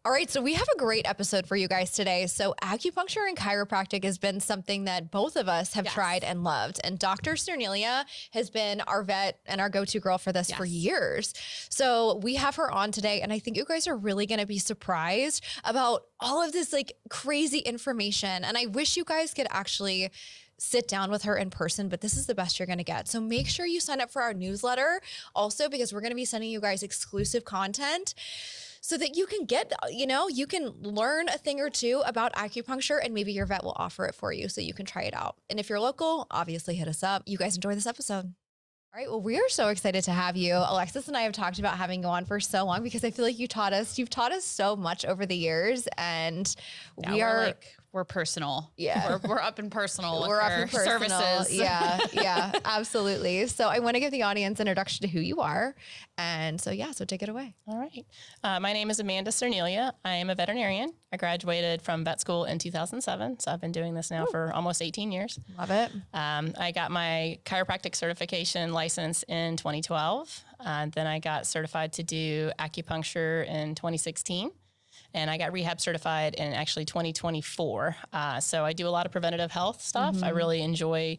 All right, so we have a great episode for you guys today. So acupuncture and chiropractic has been something that both of us have tried and loved. And Dr. Cerniglia has been our vet and our go-to girl for this for years. So we have her on today, and I think you guys are really going to be surprised about all of this like crazy information. And I wish you guys could actually sit down with her in person, but this is the best you're going to get. So make sure you sign up for our newsletter also, because we're going to be sending you guys exclusive content so that you can get, you can learn a thing or two about acupuncture, and maybe your vet will offer it for you so you can try it out. And if you're local, obviously hit us up. You guys enjoy this episode. All right. Well, we are so excited to have you. Alexis and I have talked about having you on for so long because I feel like you've taught us so much over the years, and we're personal. Yeah. We're up in personal. We're up in personal services. Yeah, absolutely. So I want to give the audience an introduction to who you are. And so take it away. All right. My name is Amanda Cerniglia. I am a veterinarian. I graduated from vet school in 2007. So I've been doing this now for almost 18 years. Love it. I got my chiropractic certification license in 2012. Then I got certified to do acupuncture in 2016. And I got rehab certified in actually 2024. So I do a lot of preventative health stuff. I really enjoy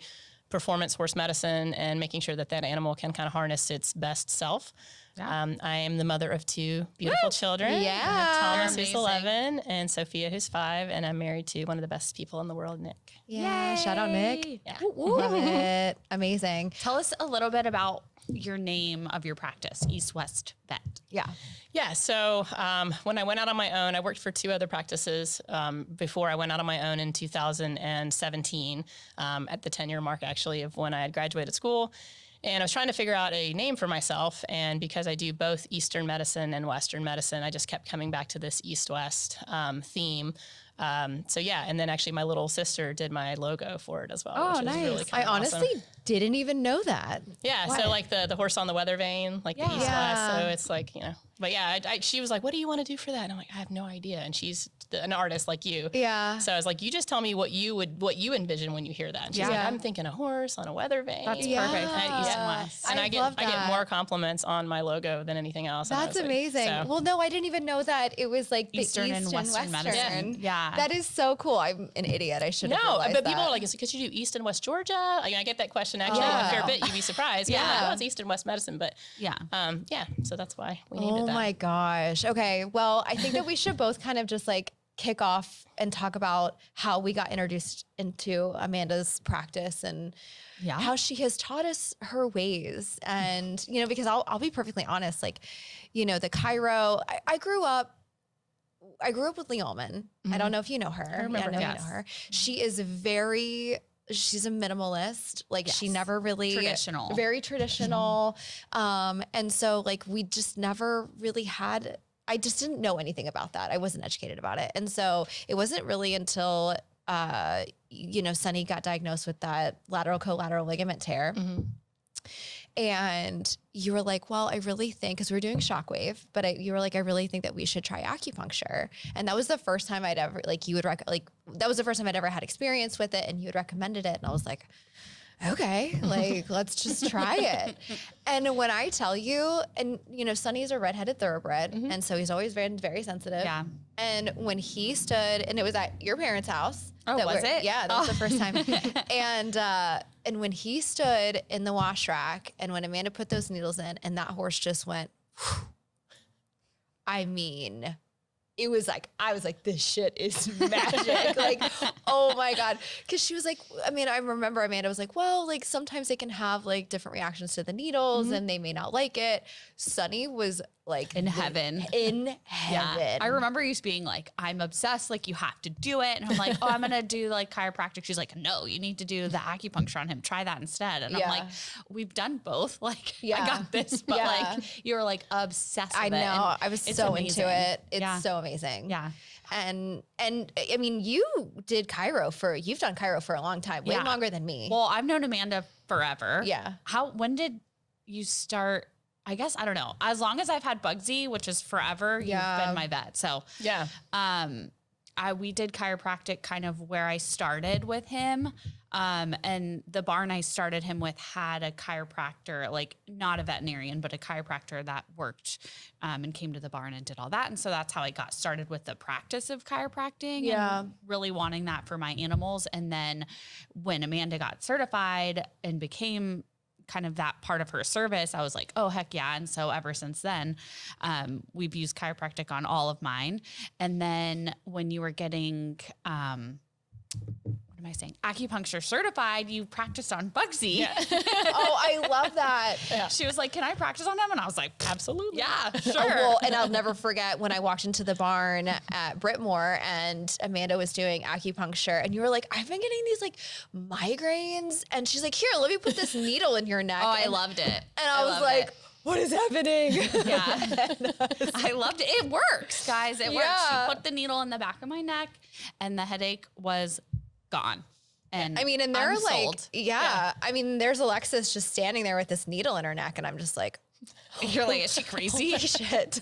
performance horse medicine and making sure that animal can kind of harness its best self. Yeah. I am the mother of two beautiful children. Yeah. Thomas, who's 11, and Sophia, who's 5. And I'm married to one of the best people in the world, Nick. Yeah. Yay. Shout out Nick. Yeah. Love it. Amazing. Tell us a little bit about your name of your practice, East West Vet. Yeah. So when I went out on my own, I worked for 2 other practices before I went out on my own in 2017 at the 10-year mark, actually, of when I had graduated school. And I was trying to figure out a name for myself. And because I do both Eastern medicine and Western medicine, I just kept coming back to this East-West theme. And then actually my little sister did my logo for it as well. Oh, which nice. Is really I honestly didn't even know that. Yeah. What? So like the horse on the weather vane, like the East-West. So it's like, but she was like, what do you want to do for that? And I'm like, I have no idea. And she's an artist like you. Yeah. So I was like, you just tell me what you envision when you hear that. And she's like, I'm thinking a horse on a weather vane. That's perfect. East and West. And I get more compliments on my logo than anything else. That's amazing. Well, no, I didn't even know that it was like the Eastern and Western medicine. Yeah. That is so cool. I'm an idiot. I should have realized but people are like, is it because you do East and West Georgia? I get that question actually a fair bit. You'd be surprised. Yeah. It's East and West medicine, but so that's why we named it that. Oh my gosh. Okay. Well, I think that we should both kind of just like kick off and talk about how we got introduced into Amanda's practice and how she has taught us her ways. And, because I'll be perfectly honest, like, the chiro, I grew up with Leoman. I don't know if you know her. I remember. You know her. She is she's a minimalist. Like she never really very traditional. And so like, we just never really I just didn't know anything about that. I wasn't educated about it. And so it wasn't really until, Sunny got diagnosed with that lateral collateral ligament tear. Mm-hmm. And you were like, well, I really think, because we were doing shockwave, but you were like, I really think that we should try acupuncture. And that was the first time I'd ever, that was the first time I'd ever had experience with it. And you had recommended it. And I was like, okay, let's just try it. And when I tell you, and Sonny's a redheaded thoroughbred. Mm-hmm. And so he's always very, very sensitive. Yeah. And when he stood, and it was at your parents' house. Oh, was it? Yeah, that was the first time. And when he stood in the wash rack and when Amanda put those needles in and that horse just went, whew, I mean, it was like, I was like, this shit is magic. Like, oh my God. Cause she was like, I remember Amanda was like, well, like sometimes they can have like different reactions to the needles and they may not like it. Sonny was like in heaven. Yeah. I remember you being like, I'm obsessed. Like you have to do it. And I'm like, I'm going to do like chiropractic. She's like, no, you need to do the acupuncture on him. Try that instead. And I'm like, we've done both. Like I got this, but like you were like obsessed with it. I know. I was so amazing. into it. It's so amazing. Yeah. And I mean, you've done chiro for a long time, way longer than me. Well, I've known Amanda forever. Yeah. When did you start? I guess, I don't know. As long as I've had Bugsy, which is forever, you've been my vet. So, we did chiropractic kind of where I started with him. And the barn I started him with had a chiropractor, like not a veterinarian, but a chiropractor that worked and came to the barn and did all that. And so that's how I got started with the practice of chiropractic and really wanting that for my animals. And then when Amanda got certified and became kind of that part of her service, I was like, oh, heck yeah. And so ever since then, we've used chiropractic on all of mine. And then when you were getting, what am I saying? Acupuncture certified, you practiced on Bugsy. Yeah. Oh, I love that. Yeah. She was like, can I practice on him? And I was like, absolutely. Yeah, sure. Oh, well, and I'll never forget when I walked into the barn at Brittmore and Amanda was doing acupuncture and you were like, I've been getting these like migraines. And she's like, here, let me put this needle in your neck. Oh, I loved it. And I was like, what is happening? Yeah. I loved it. It works, guys. It works. She put the needle in the back of my neck and the headache was gone. And I mean, and they're like, sold. I mean, there's Alexis just standing there with this needle in her neck and I'm just like, you're like, is she crazy? Shit.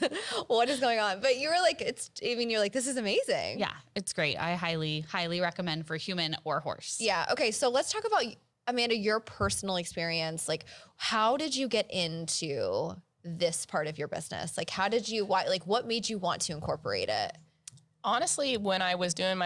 What is going on? But you were like, you're like, this is amazing. Yeah, it's great. I highly, highly recommend for human or horse. Yeah. Okay. So let's talk about, Amanda, your personal experience. Like, how did you get into this part of your business? Like, what made you want to incorporate it? Honestly, when I was doing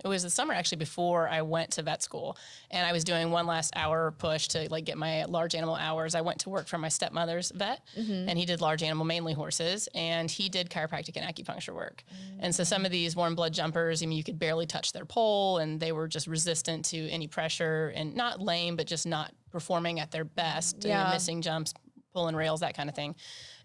it was the summer actually before I went to vet school and I was doing one last hour push to like get my large animal hours. I went to work for my stepmother's vet and he did large animal, mainly horses, and he did chiropractic and acupuncture work. And so some of these warm blood jumpers, I mean, you could barely touch their pole and they were just resistant to any pressure and not lame, but just not performing at their best, missing jumps, pulling rails, that kind of thing.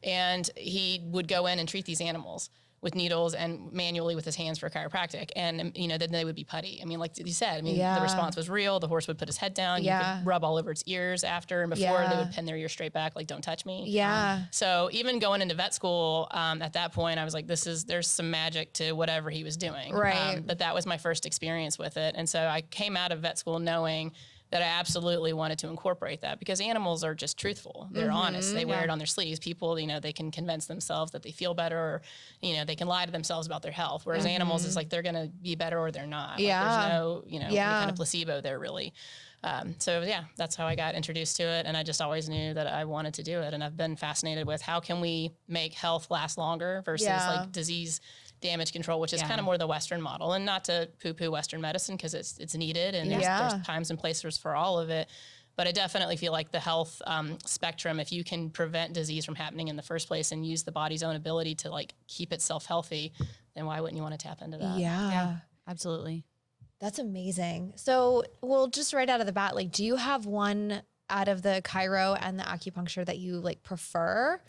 And he would go in and treat these animals with needles and manually with his hands for chiropractic. And, you know, then they would be putty. I mean, like you said, I mean, the response was real. The horse would put his head down. You could rub all over its ears after and before. They would pin their ear straight back, like, don't touch me. Yeah. So even going into vet school, at that point, I was like, there's some magic to whatever he was doing. Right. But that was my first experience with it. And so I came out of vet school knowing that I absolutely wanted to incorporate that because animals are just truthful. They're honest. They wear it on their sleeves. People, you know, they can convince themselves that they feel better or, you know, they can lie to themselves about their health. Whereas animals, it's like they're going to be better or they're not. Yeah. Like there's no, you know, any kind of placebo there really. So yeah, that's how I got introduced to it. And I just always knew that I wanted to do it. And I've been fascinated with how can we make health last longer versus like disease damage control, which is kind of more the Western model, and not to poo-poo Western medicine because it's needed and there's times and places for all of it. But I definitely feel like the health spectrum, if you can prevent disease from happening in the first place and use the body's own ability to like keep itself healthy, then why wouldn't you want to tap into that? Yeah, absolutely. That's amazing. So, well, just right out of the bat, like, do you have one out of the chiro and the acupuncture that you like prefer?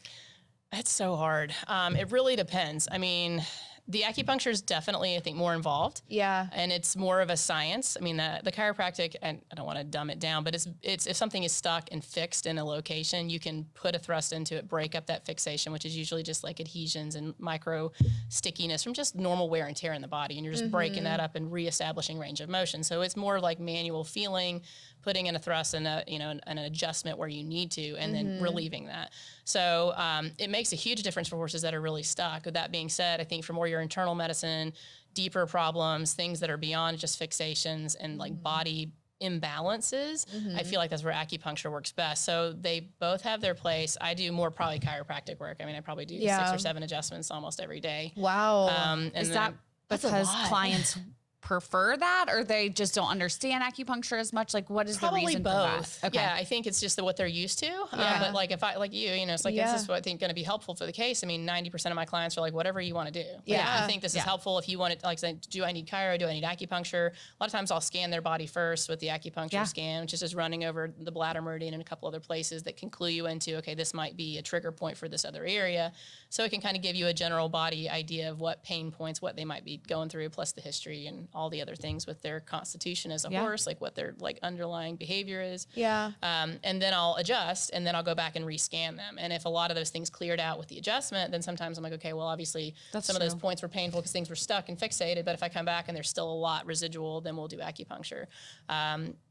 It's so hard. It really depends. I mean, the acupuncture is definitely, I think, more involved. Yeah. And it's more of a science. I mean, the chiropractic, and I don't want to dumb it down, but it's if something is stuck and fixed in a location, you can put a thrust into it, break up that fixation, which is usually just like adhesions and micro stickiness from just normal wear and tear in the body. And you're just breaking that up and reestablishing range of motion. So it's more like manual feeling, putting in a thrust and an adjustment where you need to, and then relieving that. So it makes a huge difference for horses that are really stuck. With that being said, I think for more your internal medicine, deeper problems, things that are beyond just fixations and like body imbalances, I feel like that's where acupuncture works best. So they both have their place. I do more probably chiropractic work. I mean, I probably do 6 or 7 adjustments almost every day. Wow. And is that because clients prefer that, or they just don't understand acupuncture as much? Like, what is probably the reason both. for that? Okay. Yeah, I think it's just what they're used to. But like if I like you know, it's like this is what I think going to be helpful for the case. I mean, 90% of my clients are like, whatever you want to do. Yeah, I think this is helpful if you want to. Like, say, do I need chiro? Do I need acupuncture? A lot of times I'll scan their body first with the acupuncture scan, which is just running over the bladder meridian and a couple other places that can clue you into, okay, this might be a trigger point for this other area. So it can kind of give you a general body idea of what pain points, what they might be going through, plus the history and all the other things with their constitution as a horse, like what their like underlying behavior is. Yeah. And then I'll adjust, and then I'll go back and rescan them. And if a lot of those things cleared out with the adjustment, then sometimes I'm like, okay, well, obviously some of those points were painful because things were stuck and fixated. But if I come back and there's still a lot residual, then we'll do acupuncture.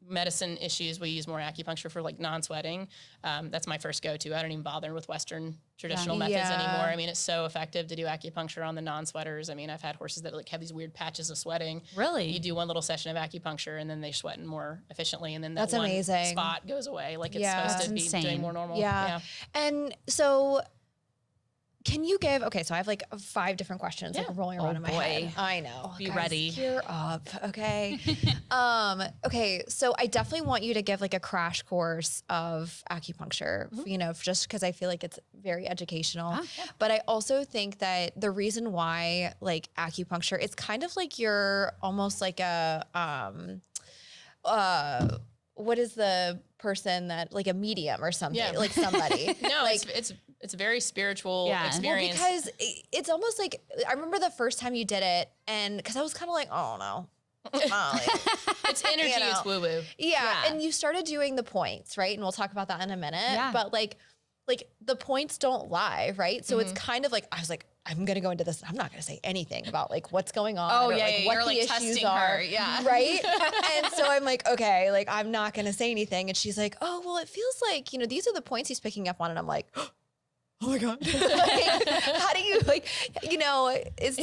medicine issues, we use more acupuncture for like non-sweating. That's my first go-to. I don't even bother with Western traditional methods anymore. I mean, it's so effective to do acupuncture on the non-sweaters. I mean, I've had horses that like have these weird patches of sweating. Really? You do one little session of acupuncture and then they sweat more efficiently, and then that That's one amazing. spot goes away. Like it's supposed to be doing more normal. Yeah. And so can you give, okay, so I have like 5 different questions like rolling around in my head. I know. Be ready. Gear up, okay? Okay, so I definitely want you to give like a crash course of acupuncture, you know, just because I feel like it's very educational. But I also think that the reason why like acupuncture, it's kind of like you're almost like a, what is the person that like a medium or something, like somebody. No, like, it's a very spiritual experience. Well, because it's almost like, I remember the first time you did it, and because I was kind of like, oh no. It's energy, you know. It's woo-woo. Yeah, and you started doing the points, right? And we'll talk about that in a minute. But like the points don't lie, right? So it's kind of like, I was like, I'm going to go into this. I'm not going to say anything about like what's going on. Oh, or, yeah, like, what you're the like issues testing are, her. Yeah. Right? And so I'm like, okay, like I'm not going to say anything. And she's like, oh, well, it feels like, you know, these are the points he's picking up on. And I'm like, oh my God. Like, how do you like, you know, it's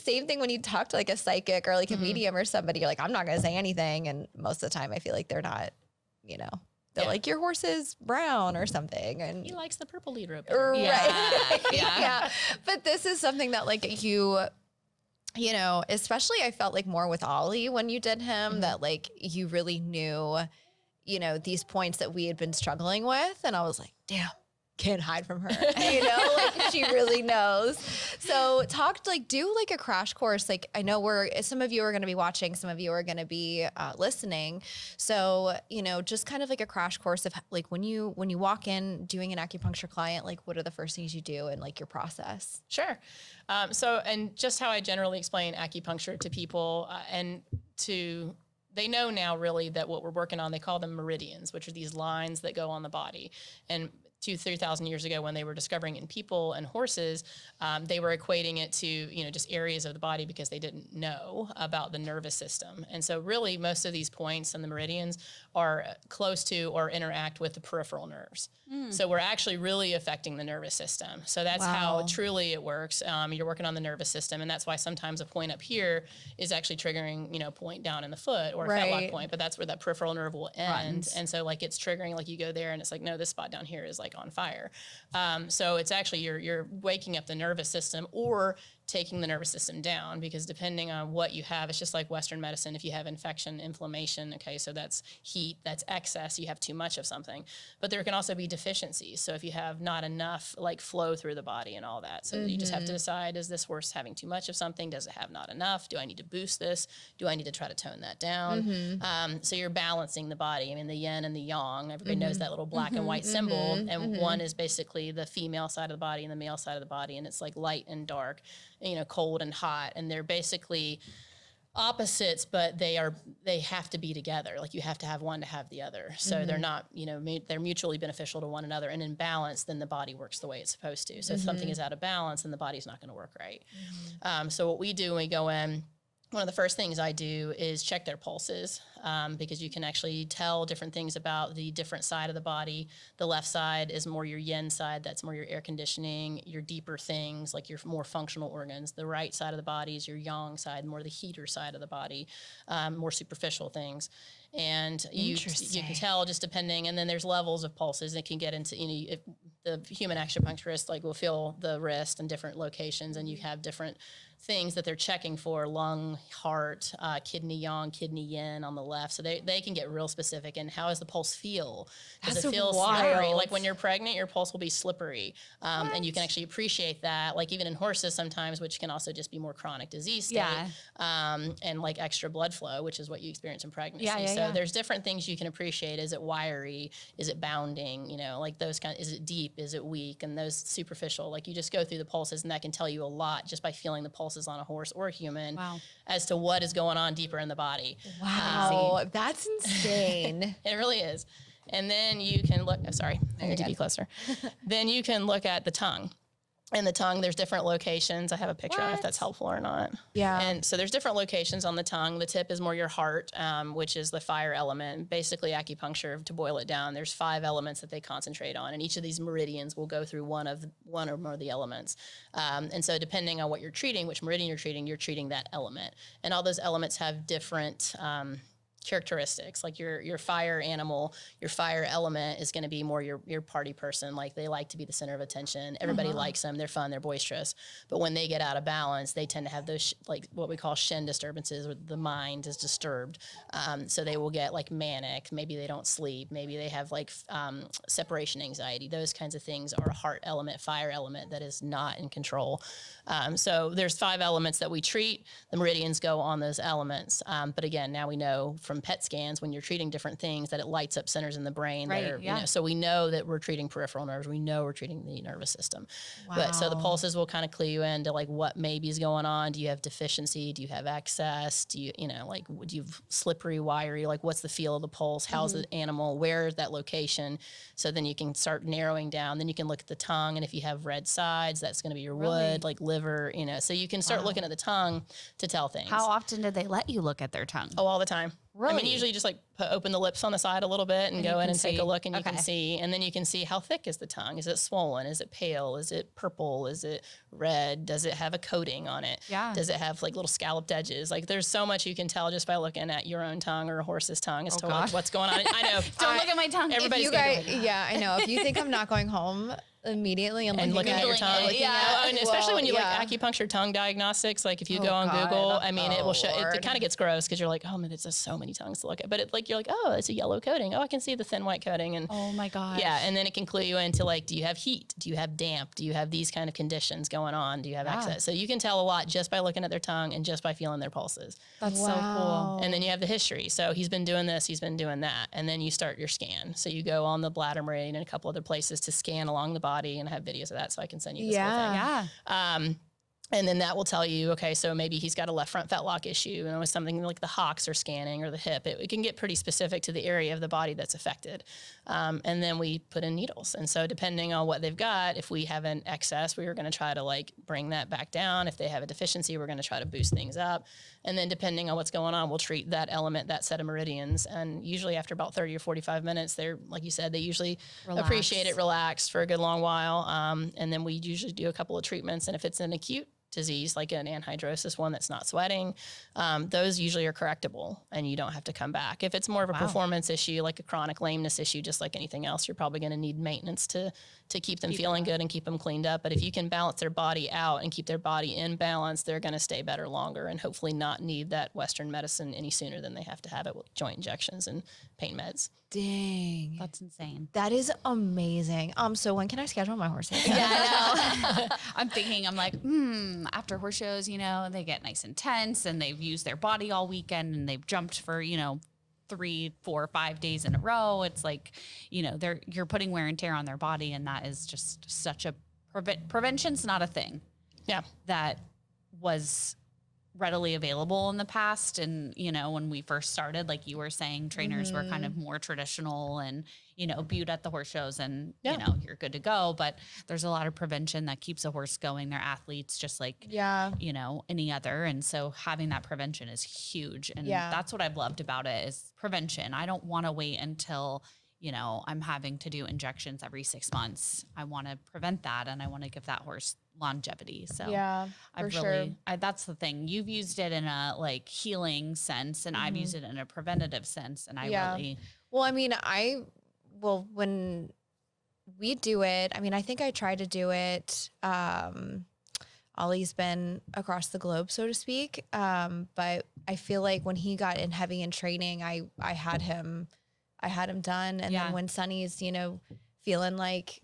same thing when you talk to like a psychic or like a medium or somebody, you're like, I'm not going to say anything. And most of the time I feel like they're not, you know, they're like, your horse is brown or something. And he likes the purple lead rope. Right. Yeah. But this is something that like you know, especially I felt like more with Ollie when you did him, that like you really knew, you know, these points that we had been struggling with. And I was like, damn. Can't hide from her, you know, like she really knows. So do like a crash course. Like I know some of you are going to be watching, some of you are going to be listening. So, you know, just kind of like a crash course of like when you walk in doing an acupuncture client, like what are the first things you do and like your process? Sure. And just how I generally explain acupuncture to people they know now really that what we're working on, they call them meridians, which are these lines that go on the body. And 2,000-3,000 years ago when they were discovering in people and horses, they were equating it to, you know, just areas of the body because they didn't know about the nervous system. And so really most of these points and the meridians are close to or interact with the peripheral nerves. So we're actually really affecting the nervous system. So that's how truly it works. You're working on the nervous system, and that's why sometimes a point up here is actually triggering, you know, point down in the foot or a fetlock point, but that's where that peripheral nerve will end. And so like it's triggering, like you go there and it's like, no, this spot down here is like on fire. So it's actually you're waking up the nervous system or taking the nervous system down, because depending on what you have, it's just like Western medicine. If you have infection, inflammation, okay, so that's heat, that's excess, you have too much of something. But there can also be deficiencies. So if you have not enough like flow through the body and all that, so you just have to decide, is this horse having too much of something? Does it have not enough? Do I need to boost this? Do I need to try to tone that down? So you're balancing the body. I mean, the yin and the yang, everybody knows that little black and white symbol. And one is basically the female side of the body and the male side of the body. And it's like light and dark, you know, cold and hot, and they're basically opposites, but they have to be together. Like you have to have one to have the other. So they're not, you know, they're mutually beneficial to one another, and in balance, then the body works the way it's supposed to. So if something is out of balance, then the body's not going to work right. So what we do when we go in, one of the first things I do is check their pulses, because you can actually tell different things about the different side of the body. The left side is more your yin side. That's more your air conditioning, your deeper things, like your more functional organs. The right side of the body is your yang side, more the heater side of the body, more superficial things. And you can tell just depending, and then there's levels of pulses. It can get into, you know, if the human acupuncturist like will feel the wrist in different locations, and you have different things that they're checking for: lung, heart, kidney yang, kidney yin on the left. So they can get real specific. And how does the pulse feel? Does it feel slippery? Like when you're pregnant, your pulse will be slippery. And you can actually appreciate that. Like even in horses sometimes, which can also just be more chronic disease state. And like extra blood flow, which is what you experience in pregnancy. So there's different things you can appreciate. Is it wiry? Is it bounding? You know, like those is it deep? Is it weak? And those superficial, like you just go through the pulses, and that can tell you a lot just by feeling the pulses on a horse or a human as to what is going on deeper in the body. Wow, that's insane. It really is. And then you can look, I need to be closer. Then you can look at the tongue. And the tongue, there's different locations. I have a picture. I don't know if that's helpful or not. Yeah. And so there's different locations on the tongue. The tip is more your heart, which is the fire element. Basically, acupuncture, to boil it down, there's 5 elements that they concentrate on. And each of these meridians will go through one or more of the elements. And so depending on what you're treating, which meridian you're treating that element. And all those elements have different characteristics. Like your fire animal, your fire element is going to be more your party person. Like they like to be the center of attention. Everybody likes them. They're fun. They're boisterous. But when they get out of balance, they tend to have those like what we call Shen disturbances, where the mind is disturbed. So they will get like manic. Maybe they don't sleep. Maybe they have like separation anxiety. Those kinds of things are a heart element, fire element that is not in control. So there's 5 elements that we treat. The meridians go on those elements. But again, now we know from PET scans when you're treating different things that it lights up centers in the brain. Right, that are, yeah. you know, so we know that we're treating peripheral nerves. We know we're treating the nervous system. Wow. But so the pulses will kind of clue you into like what maybe is going on. Do you have deficiency? Do you have excess? Do you like, do you have slippery, wiry? Like what's the feel of the pulse? How's the animal? Where is that location? So then you can start narrowing down. Then you can look at the tongue. And if you have red sides, that's going to be your wood, like liver, so you can start looking at the tongue to tell things. How often did they let you look at their tongue? Oh, all the time. Really? I mean, usually just like open the lips on the side a little bit and go in and take a look, and you can Okay. see. And then you can see how thick is the tongue. Is it swollen? Is it pale? Is it purple? Is it red? Does it have a coating on it? Yeah. Does it have like little scalloped edges? Like there's so much you can tell just by looking at your own tongue or a horse's tongue as to what's going on. I know. Don't look at my tongue. Everybody's you gonna guys, go, yeah, I know. If you think I'm not going home immediately and looking at your Googling tongue, it, and especially when you yeah. like acupuncture tongue diagnostics, like if you Oh, go on God. Google, I mean, it will show, Lord. it kind of gets gross because you're like, oh man, there's just so many tongues to look at. But it, like, you're like, oh, it's a yellow coating. Oh, I can see the thin white coating. And Oh my gosh. yeah, and then it can clue you into like, do you have heat? Do you have damp? Do you have these kind of conditions going on? Do you have access? So you can tell a lot just by looking at their tongue and just by feeling their pulses. That's so cool. And then you have the history. So he's been doing this, he's been doing that. And then you start your scan. So you go on the bladder meridian and a couple other places to scan along the body, and I have videos of that so I can send you this whole thing. Yeah. And then that will tell you, okay, so maybe he's got a left front fetlock issue, and it was something like the hocks are scanning or the hip. It can get pretty specific to the area of the body that's affected. And then we put in needles. And so depending on what they've got, if we have an excess, we are going to try to like bring that back down. If they have a deficiency, we're going to try to boost things up. And then depending on what's going on, we'll treat that element, that set of meridians. And usually after about 30 or 45 minutes, they're, like you said, they usually appreciate it, relaxed for a good long while. And then we usually do a couple of treatments. And if it's an acute disease, like an anhidrosis, one that's not sweating, those usually are correctable and you don't have to come back. If it's more of a performance issue, like a chronic lameness issue, just like anything else, you're probably going to need maintenance to keep them feeling good and keep them cleaned up. But if you can balance their body out and keep their body in balance, they're going to stay better longer and hopefully not need that Western medicine any sooner than they have to have it with joint injections and pain meds. Dang. That's insane. That is amazing. So when can I schedule my horses? Yeah, I know. I'm thinking, I'm like, after horse shows, they get nice and tense and they've used their body all weekend and they've jumped for, 3, 4, 5 days in a row. It's like, you're putting wear and tear on their body. And that is just such a prevention's not a thing. Yeah. That was readily available in the past. And, when we first started, like you were saying, trainers were kind of more traditional and, viewed at the horse shows and, you're good to go. But there's a lot of prevention that keeps a horse going. They're athletes just like, any other. And so having that prevention is huge. And that's what I've loved about it is prevention. I don't want to wait until, I'm having to do injections every 6 months. I want to prevent that. And I want to give that horse longevity. So that's the thing. You've used it in a like healing sense and I've used it in a preventative sense. And when we do it, I think I try to do it. Ollie's been across the globe, so to speak. But I feel like when he got in heavy in training, I had him done. And then when Sonny's, feeling like,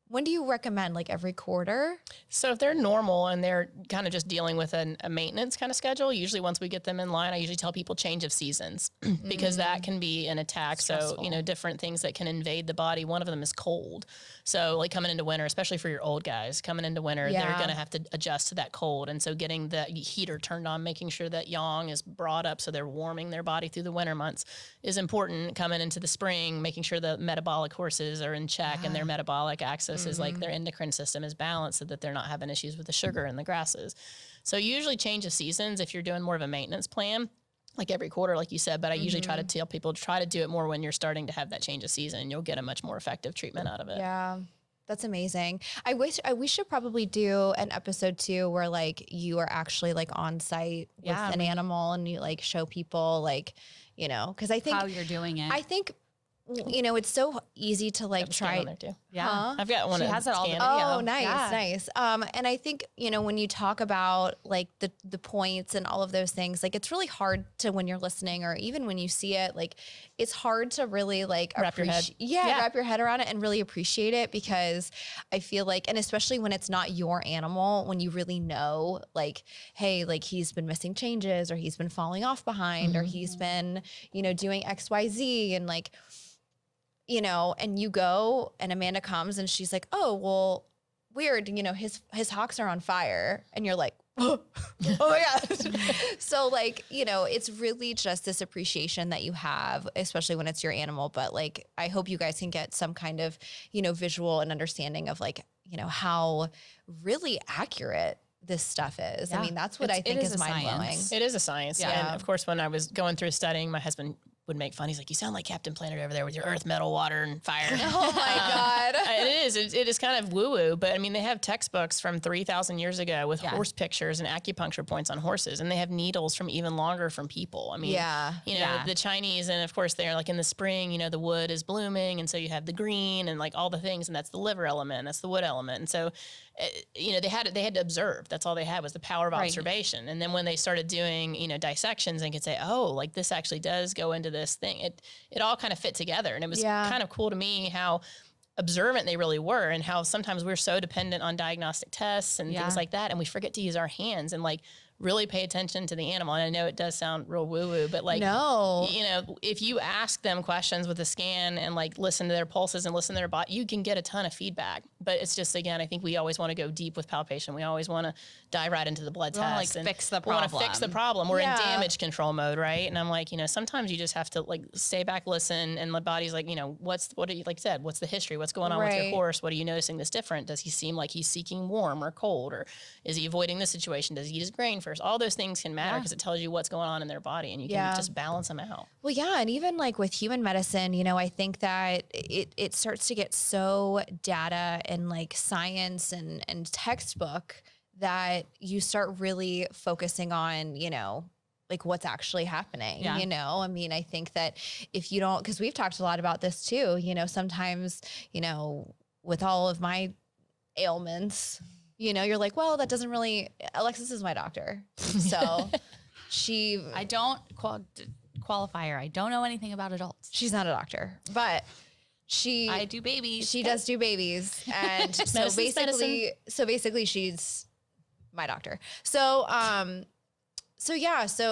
when do you recommend? Like every quarter? So if they're normal and they're kind of just dealing with a maintenance kind of schedule, usually once we get them in line, I usually tell people change of seasons because that can be an attack. Stressful. So, different things that can invade the body. One of them is cold. So like coming into winter, especially for your old guys, coming into winter, they're going to have to adjust to that cold. And so getting the heater turned on, making sure that yang is brought up so they're warming their body through the winter months is important. Coming into the spring, making sure the metabolic horses are in check and their metabolic axis is like their endocrine system is balanced so that they're not having issues with the sugar in the grasses. So usually change of seasons if you're doing more of a maintenance plan, like every quarter, like you said, but I usually try to tell people to try to do it more when you're starting to have that change of season, and you'll get a much more effective treatment out of it. Yeah. That's amazing. We should probably do an episode too, where like you are actually like on site with an animal and you like show people like, you know, cause I think how you're doing it. I think, you know, it's so easy to like try. On there too. Yeah. Huh? I've got one. She has it all. Oh, nice. And I think, you know, when you talk about like the points and all of those things, like it's really hard to, when you're listening or even when you see it, like it's hard to really like wrap your head. Wrap your head around it and really appreciate it, because I feel like, and especially when it's not your animal, when you really know like, hey, like he's been missing changes or he's been falling off behind or he's been, you know, doing X, Y, Z, and like, you know, and you go and Amanda comes and she's like, oh, well, weird. You know, his hocks are on fire. And you're like, oh my God. So like, you know, it's really just this appreciation that you have, especially when it's your animal. But like, I hope you guys can get some kind of, you know, visual and understanding of like, you know, how really accurate this stuff is. Yeah. I mean, that's what I think is mind blowing. It is a science. Yeah. And of course, when I was going through studying, my husband would make fun. He's like, you sound like Captain Planet over there with your earth, metal, water, and fire. Oh my God. It is kind of woo-woo, but I mean, they have textbooks from 3,000 years ago with horse pictures and acupuncture points on horses, and they have needles from even longer from people. I mean, you know, the Chinese, and of course they're like in the spring, you know, the wood is blooming, and so you have the green and like all the things, and that's the liver element, that's the wood element. And so, you know, they had to observe. That's all they had was the power of observation. And then when they started doing, you know, dissections, and could say, oh, like this actually does go into this thing. It all kind of fit together. And it was kind of cool to me how observant they really were, and how sometimes we're so dependent on diagnostic tests and things like that. And we forget to use our hands and like really pay attention to the animal. And I know it does sound real woo-woo, but like, you know, if you ask them questions with a scan and like listen to their pulses and listen to their body, you can get a ton of feedback. But it's just, again, I think we always want to go deep with palpation. We always want to dive right into the blood tests. Like fix the problem. We want to fix the problem. We're in damage control mode, right? And I'm like, you know, sometimes you just have to like stay back, listen, and the body's like, you know, what do you, like said, what's the history? What's going on with your horse? What are you noticing that's different? Does he seem like he's seeking warm or cold? Or is he avoiding this situation? Does he eat his grain first? All those things can matter because it tells you what's going on in their body, and you can just balance them out. Well, yeah. And even like with human medicine, you know, I think that it starts to get so data and like science and textbook that you start really focusing on, you know, like what's actually happening, you know? I mean, I think that if you don't, because we've talked a lot about this too, you know, sometimes, you know, with all of my ailments, you know, you're like, well, that doesn't really, Alexis is my doctor. So I don't qualifier. I don't know anything about adults. She's not a doctor, but I do babies. She does do babies. And so basically she's my doctor. So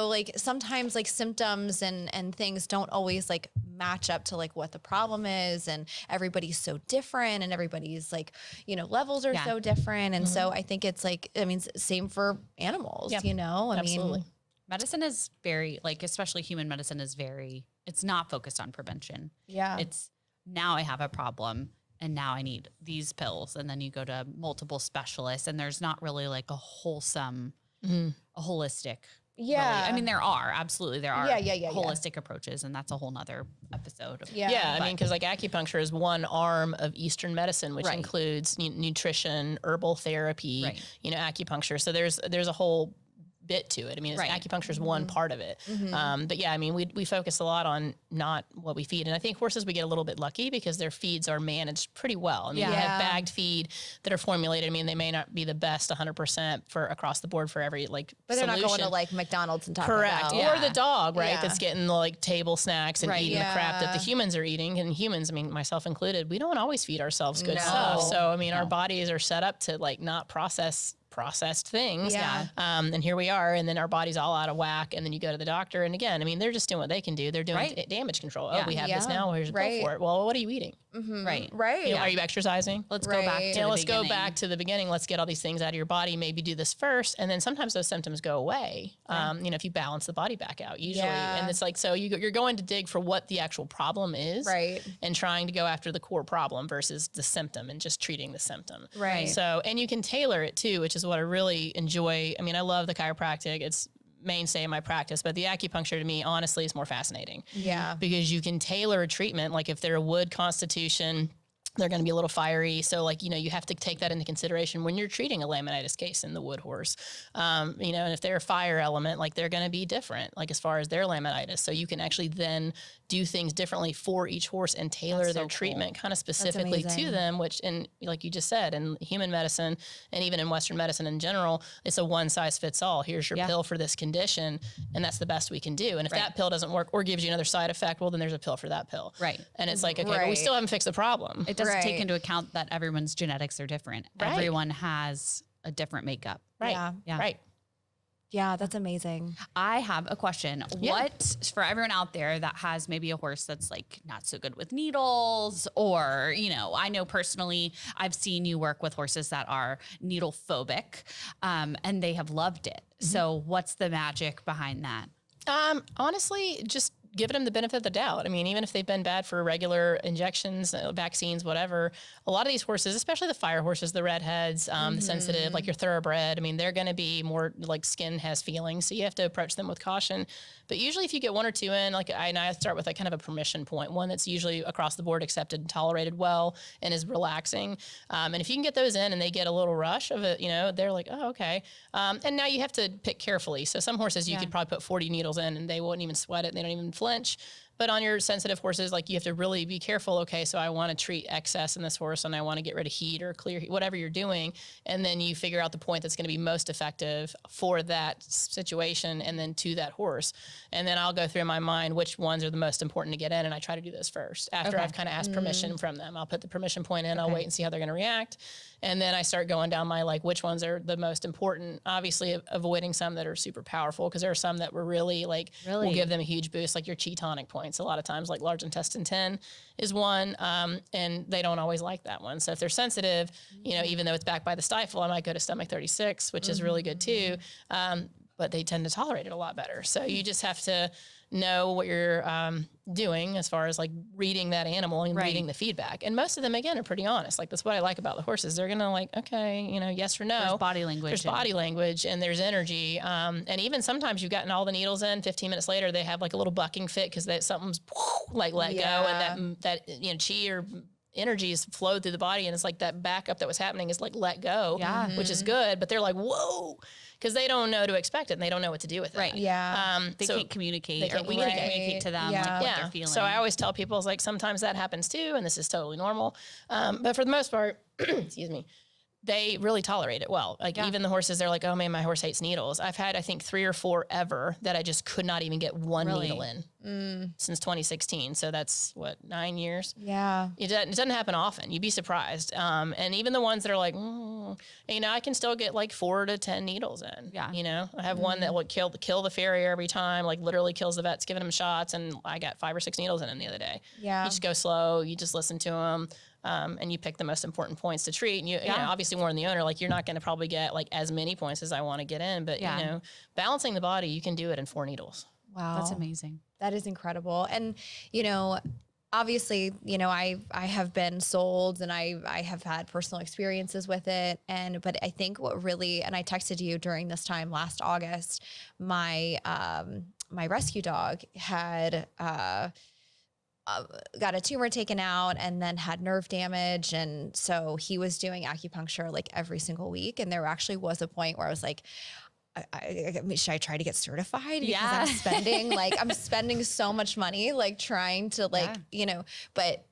like sometimes like symptoms and things don't always like match up to like what the problem is, and everybody's so different, and everybody's like, you know, levels are so different. And so I think it's like, I mean, same for animals, you know, I mean, medicine is very like, especially human medicine is very, it's not focused on prevention. Yeah. It's now I have a problem and now I need these pills. And then you go to multiple specialists, and there's not really like a wholesome, a holistic. Yeah. Really. I mean, there are holistic Yeah. approaches, and that's a whole nother episode. I mean, because like acupuncture is one arm of Eastern medicine, which includes nutrition, herbal therapy, you know, acupuncture. So there's a whole bit to it. I mean, acupuncture is one part of it. But yeah, I mean, we focus a lot on not what we feed. And I think horses, we get a little bit lucky because their feeds are managed pretty well. I mean, we have bagged feed that are formulated. I mean, they may not be the best 100% for across the board for every like but they're solution. Not going to like McDonald's and Taco Bell. Correct. Or the dog, right? That's getting the like table snacks and eating the crap that the humans are eating. And humans, I mean, myself included, we don't always feed ourselves good stuff. So, I mean, our bodies are set up to like not process processed things. Yeah. And here we are, and then our body's all out of whack, and then you go to the doctor, and again, I mean, they're just doing what they can do. They're doing damage control. Oh, we have this now. Here's a pill for it. Well, what are you eating? Right. Right. Are you exercising? Let's go back to let's go back to the beginning. Let's get all these things out of your body. Maybe do this first, and then sometimes those symptoms go away. If you balance the body back out, usually, and it's like so you're going to dig for what the actual problem is, right? And trying to go after the core problem versus the symptom and just treating the symptom, right? So, and you can tailor it too, which is what I really enjoy. I mean, I love the chiropractic. It's mainstay in my practice, but the acupuncture to me, honestly, is more fascinating. Yeah, because you can tailor a treatment. Like if they're a wood constitution, they're going to be a little fiery. So like, you have to take that into consideration when you're treating a laminitis case in the wood horse. And if they're a fire element, like they're going to be different, like as far as their laminitis. So you can actually then do things differently for each horse and tailor their treatment kind of specifically to them, which, and like you just said, in human medicine and even in Western medicine in general, it's a one size fits all. Here's your pill for this condition. And that's the best we can do. And if that pill doesn't work or gives you another side effect, well, then there's a pill for that pill. Right. And it's like, okay, but we still haven't fixed the problem. It doesn't take into account that everyone's genetics are different. Everyone has a different makeup. Right. Yeah. Right. Yeah, that's amazing. I have a question. What, for everyone out there that has maybe a horse that's like not so good with needles, or, I know personally, I've seen you work with horses that are needle phobic, and they have loved it. So what's the magic behind that? Honestly, just giving them the benefit of the doubt. I mean, even if they've been bad for regular injections, vaccines, whatever, a lot of these horses, especially the fire horses, the redheads, the sensitive, like your thoroughbred, I mean, they're going to be more like skin has feelings. So you have to approach them with caution. But usually if you get one or two in, like I start with like kind of a permission point, one that's usually across the board accepted and tolerated well and is relaxing. And if you can get those in and they get a little rush of it, they're like, oh, okay. And now you have to pick carefully. So some horses you could probably put 40 needles in and they won't even sweat it. And they don't even flinch. But on your sensitive horses, like you have to really be careful. Okay, so I want to treat excess in this horse and I want to get rid of heat or clear heat, whatever you're doing. And then you figure out the point that's going to be most effective for that situation and then to that horse. And then I'll go through in my mind which ones are the most important to get in. And I try to do those first after I've kind of asked permission from them. I'll put the permission point in. I'll wait and see how they're going to react. And then I start going down my, like, which ones are the most important, obviously avoiding some that are super powerful, because there are some that were really will give them a huge boost, like your chi tonic points. A lot of times, like large intestine 10 is one, and they don't always like that one. So if they're sensitive, even though it's backed by the stifle, I might go to stomach 36, which is really good too. But they tend to tolerate it a lot better. So you just have to know what you're doing as far as like reading that animal and reading the feedback. And most of them, again, are pretty honest. Like that's what I like about the horses. They're going to like, okay, yes or no. There's body language. There's body language and there's energy. And even sometimes you've gotten all the needles in, 15 minutes later, they have like a little bucking fit because something's like let go, and that chi or energies flowed through the body, and it's like that backup that was happening is like let go, which is good. But they're like, whoa, because they don't know to expect it and they don't know what to do with it. Right. Yeah. They can't communicate, or we can't communicate to them like what they're feeling. So I always tell people, it's like sometimes that happens too, and this is totally normal. But for the most part, excuse me, they really tolerate it well. Like even the horses, they're like, oh man, my horse hates needles. I've had, I think 3 or 4 ever that I just could not even get one needle in since 2016. So that's 9 years. Yeah. It doesn't happen often. You'd be surprised. And even the ones that are like, I can still get like 4 to 10 needles in. Yeah. I have one that will kill the farrier every time, like literally kills the vets giving them shots. And I got 5 or 6 needles in the other day. Yeah. You just go slow. You just listen to them. And you pick the most important points to treat. And you obviously warn the owner, like you're not going to probably get like as many points as I want to get in, but balancing the body, you can do it in 4 needles. Wow. That's amazing. That is incredible. And, obviously, I have been sold and I have had personal experiences with it. But I think what really, and I texted you during this time last August, my rescue dog had, got a tumor taken out and then had nerve damage. And so he was doing acupuncture like every single week. And there actually was a point where I was like, should I try to get certified? Because I'm spending so much money, like trying to but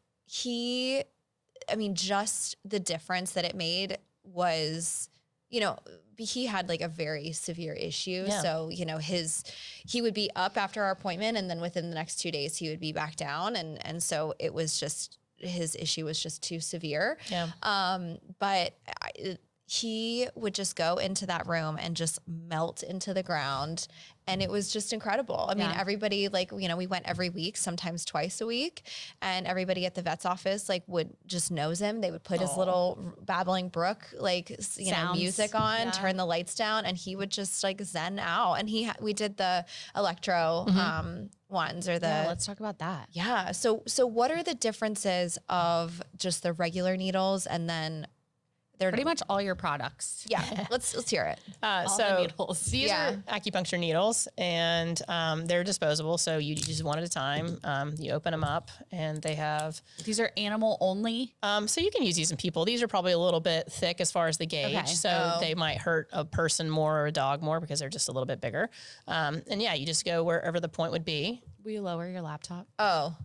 just the difference that it made was, he had like a very severe issue. Yeah. So, he would be up after our appointment and then within the next 2 days he would be back down. And so it was just, his issue was just too severe. Yeah. But he would just go into that room and just melt into the ground. And it was just incredible. I mean, everybody, like, you know, we went every week, sometimes twice a week, and everybody at the vet's office, like, would just nose him. They would put his little babbling brook, like, you know, music on, turn the lights down, and he would just like zen out. And we did the electro, ones or the, let's talk about that. Yeah. So what are the differences of just the regular needles and then pretty much all your products? Yeah. Let's hear it. So the needles. these are acupuncture needles, and they're disposable. So you use one at a time. You open them up, and they have. These are animal only. So you can use these in people. These are probably a little bit thick as far as the gauge, Okay. so they might hurt a person more or a dog more because they're just a little bit bigger. And yeah, you just go wherever the point would be. Will you lower your laptop? Oh.